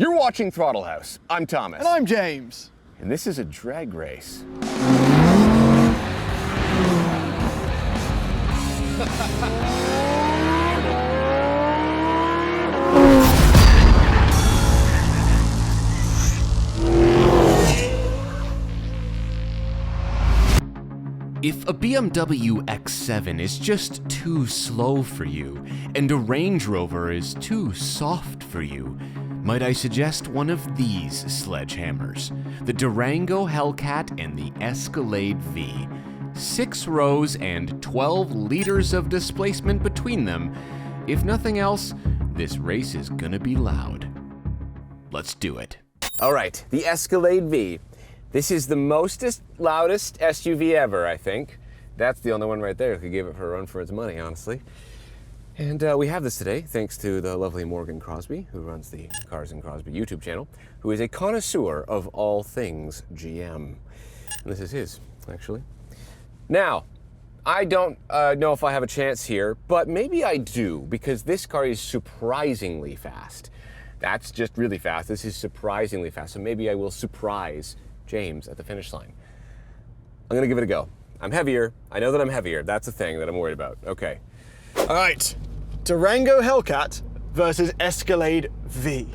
You're watching Throttle House. I'm Thomas. And I'm James. And this is a drag race. If a BMW X7 is just too slow for you, and a Range Rover is too soft for you, might I suggest one of these sledgehammers? The Durango Hellcat and the Escalade V. 6 rows and 12 liters of displacement between them. If nothing else, this race is gonna be loud. Let's do it. All right, the Escalade V. This is the loudest SUV ever, I think. That's the only one right there who could give it for a run for its money, honestly. And we have this today thanks to the lovely Morgan Crosby, who runs the Cars and Crosby YouTube channel, who is a connoisseur of all things GM. And this is his, actually. Now, I don't know if I have a chance here, but maybe I do, because this car is surprisingly fast. That's just really fast. This is surprisingly fast, so maybe I will surprise James at the finish line. I'm gonna give it a go. I'm heavier. I know that I'm heavier. That's the thing that I'm worried about. Okay. All right, Durango Hellcat versus Escalade V.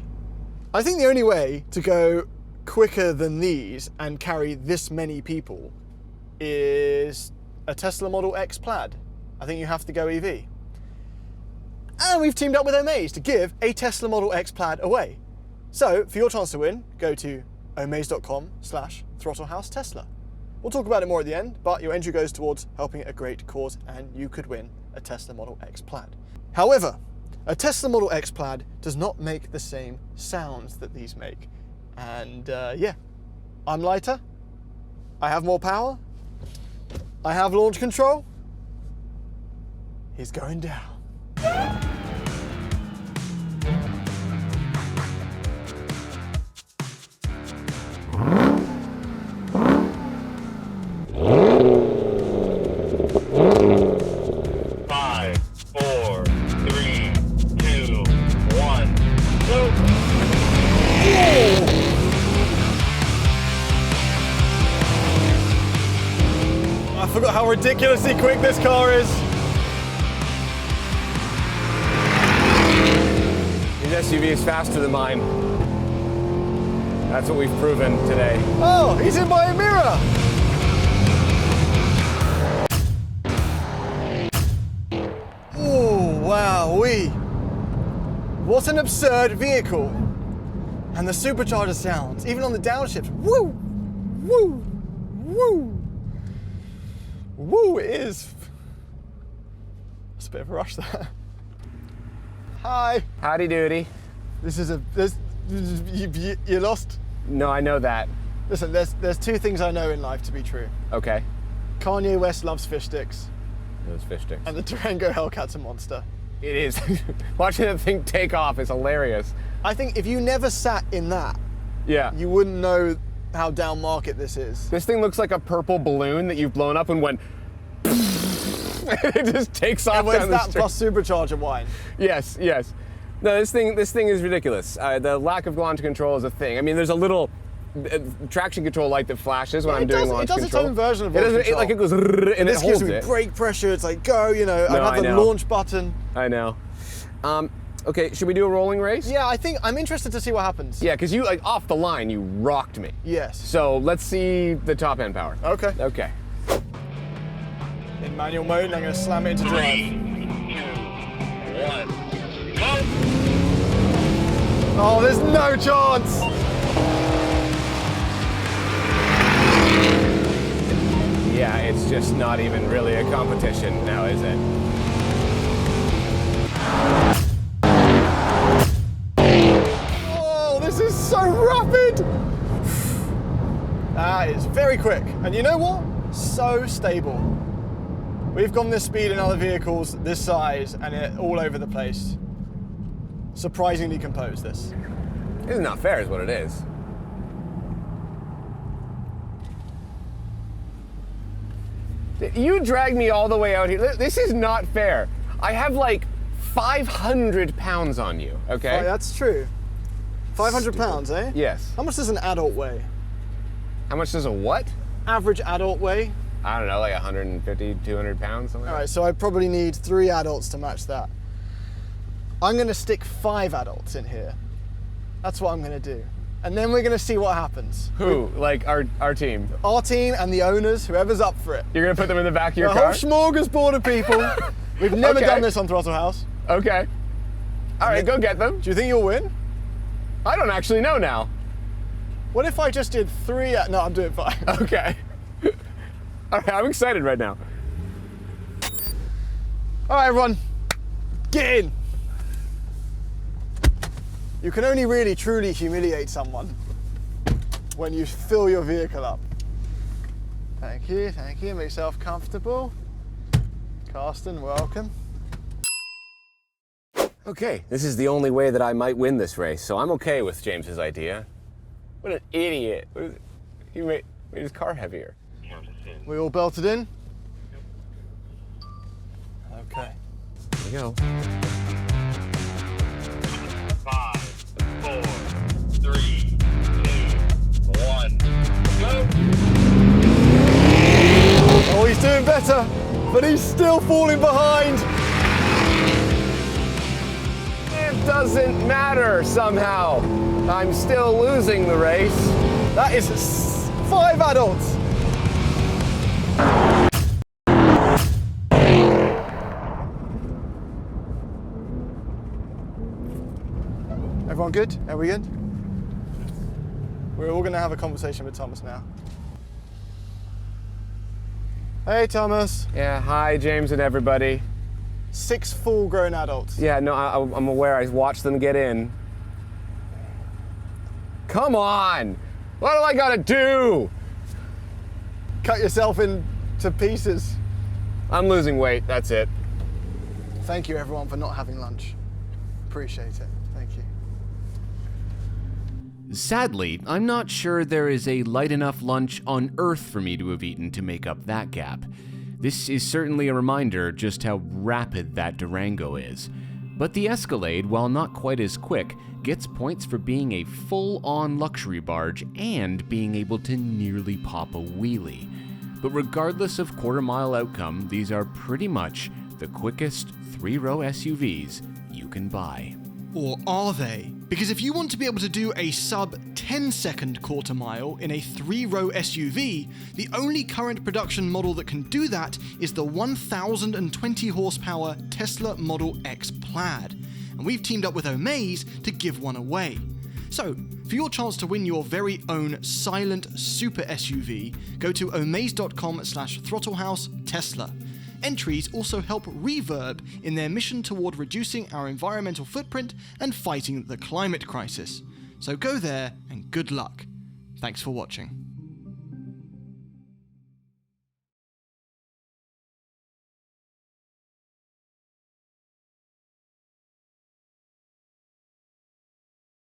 I think the only way to go quicker than these and carry this many people is a Tesla Model X Plaid. I think you have to go EV. And we've teamed up with Omaze to give a Tesla Model X Plaid away. So for your chance to win, go to omaze.com/ThrottleHouseTesla. We'll talk about it more at the end, but your entry goes towards helping a great cause and you could win a Tesla Model X Plaid. However, a Tesla Model X Plaid does not make the same sounds that these make. And yeah, I'm lighter, I have more power, I have launch control. He's going down. I forgot how ridiculously quick this car is. His SUV is faster than mine. That's what we've proven today. Oh, he's in by a mirror. Oh, wow-wee. What an absurd vehicle. And the supercharger sounds, even on the downshift. Woo, woo, woo. Woo, it is. That's a bit of a rush there. Hi. Howdy doody. You lost? No, I know that. Listen, there's 2 things I know in life to be true. Okay. Kanye West loves fish sticks. Those fish sticks. And the Durango Hellcat's a monster. It is. Watching the thing take off is hilarious. I think if you never sat in that, yeah, you wouldn't know how down market this is. This thing looks like a purple balloon that you've blown up and went. It just takes off down the street. Plus supercharger wine. Yes, yes. No, this thing is ridiculous. The lack of launch control is a thing. I mean, there's a little traction control light that flashes when I'm doing launch control. It does its own version of launch control. Like it goes and it holds it. This gives me brake pressure. It's like go, you know. No, I have the launch button. I know. Okay, should we do a rolling race? Yeah, I think I'm interested to see what happens. Yeah, because you, like, off the line, you rocked me. Yes. So let's see the top end power. Okay. Okay. In manual mode, and I'm going to slam it into drive. 3, 2, 1, go! Oh, there's no chance! Yeah, it's just not even really a competition now, is it? Oh, this is so rapid! That is very quick. And you know what? So stable. We've gone this speed in other vehicles this size and it all over the place. Surprisingly composed, this. It's not fair is what it is. You dragged me all the way out here. This is not fair. I have like 500 pounds on you, okay? Oh, that's true. £500, eh? Yes. How much does an adult weigh? How much does a what? Average adult weigh? I don't know, like 150, 200 pounds, something All like right, so I probably need 3 adults to match that. I'm gonna stick 5 adults in here. That's what I'm gonna do. And then we're gonna see what happens. Who? Like our team? Our team and the owners, whoever's up for it. You're gonna put them in the back of your A car? whole smorgasbord of people. We've never Okay. done this on Throttle House. Okay. All right, go get them. Do you think you'll win? I don't actually know now. What if I just did 3? No, I'm doing 5. Okay. All right, I'm excited right now. All right, everyone, get in. You can only really truly humiliate someone when you fill your vehicle up. Thank you, make yourself comfortable. Karston, welcome. Okay, this is the only way that I might win this race, so I'm okay with James's idea. What an idiot. He made his car heavier. We all belted in? Okay. Here we go. 5, 4, 3, 2, 1, go! Oh, he's doing better, but he's still falling behind. It doesn't matter somehow. I'm still losing the race. That is 5 adults. Everyone good? Are we good? We're all going to have a conversation with Thomas now. Hey, Thomas. Yeah, hi, James and everybody. 6 full-grown adults. Yeah, no, I'm aware. I watched them get in. Come on! What do I gotta do? Cut yourself into pieces. I'm losing weight, that's it. Thank you, everyone, for not having lunch. Appreciate it. Thank you. Sadly, I'm not sure there is a light enough lunch on Earth for me to have eaten to make up that gap. This is certainly a reminder just how rapid that Durango is. But the Escalade, while not quite as quick, gets points for being a full-on luxury barge and being able to nearly pop a wheelie. But regardless of quarter-mile outcome, these are pretty much the quickest 3-row SUVs you can buy. Or are they? Because if you want to be able to do a sub 10-second quarter mile in a 3-row SUV, the only current production model that can do that is the 1,020 horsepower Tesla Model X Plaid. And we've teamed up with Omaze to give one away. So, for your chance to win your very own silent super SUV, go to omaze.com/throttlehouse-tesla. Entries also help Reverb in their mission toward reducing our environmental footprint and fighting the climate crisis. So go there and good luck. Thanks for watching.